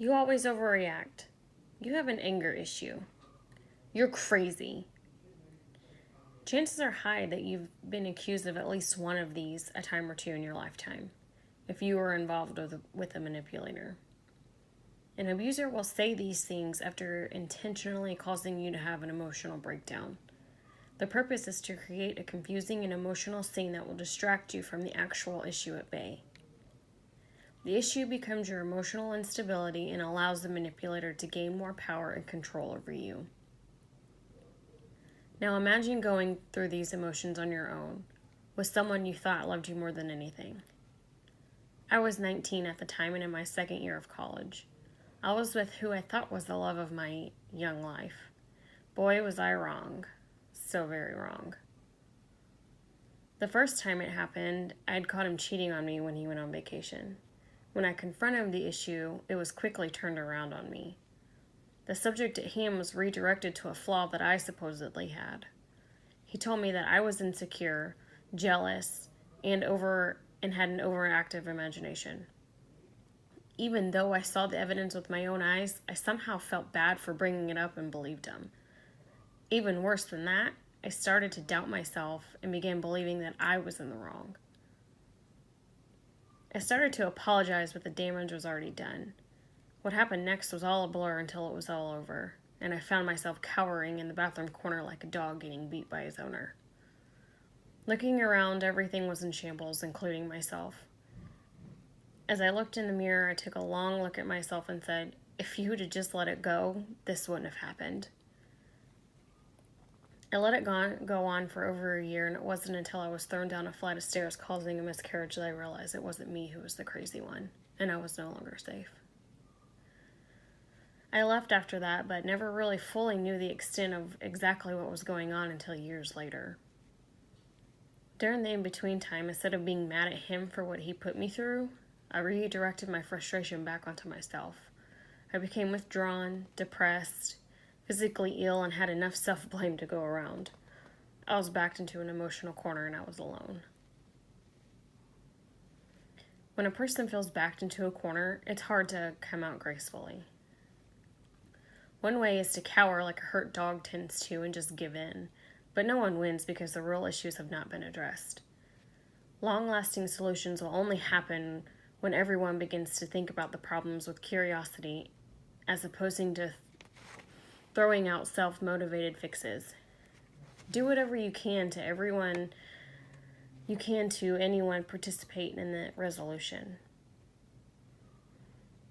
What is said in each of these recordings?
You always overreact. You have an anger issue. You're crazy. Chances are high that you've been accused of at least one of these a time or two in your lifetime, if you were involved with a manipulator. An abuser will say these things after intentionally causing you to have an emotional breakdown. The purpose is to create a confusing and emotional scene that will distract you from the actual issue at bay. The issue becomes your emotional instability and allows the manipulator to gain more power and control over you. Now imagine going through these emotions on your own, with someone you thought loved you more than anything. I was 19 at the time and in my second year of college. I was with who I thought was the love of my young life. Boy, was I wrong. So very wrong. The first time it happened, I'd caught him cheating on me when he went on vacation. When I confronted the issue, it was quickly turned around on me. The subject at hand was redirected to a flaw that I supposedly had. He told me that I was insecure, jealous, and had an overactive imagination. Even though I saw the evidence with my own eyes, I somehow felt bad for bringing it up and believed him. Even worse than that, I started to doubt myself and began believing that I was in the wrong. I started to apologize, but the damage was already done. What happened next was all a blur until it was all over, and I found myself cowering in the bathroom corner like a dog getting beat by his owner. Looking around, everything was in shambles, including myself. As I looked in the mirror, I took a long look at myself and said, if you would have just let it go, this wouldn't have happened. I let it go on for over a year, and it wasn't until I was thrown down a flight of stairs causing a miscarriage that I realized it wasn't me who was the crazy one, and I was no longer safe. I left after that, but never really fully knew the extent of exactly what was going on until years later. During the in-between time, instead of being mad at him for what he put me through, I redirected my frustration back onto myself. I became withdrawn, depressed, physically ill, and had enough self-blame to go around. I was backed into an emotional corner and I was alone. When a person feels backed into a corner, it's hard to come out gracefully. One way is to cower like a hurt dog tends to and just give in, but no one wins because the real issues have not been addressed. Long-lasting solutions will only happen when everyone begins to think about the problems with curiosity as opposed to throwing out self-motivated fixes. Do whatever you can to anyone participating in the resolution.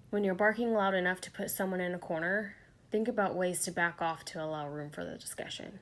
When you're barking loud enough to put someone in a corner, think about ways to back off to allow room for the discussion.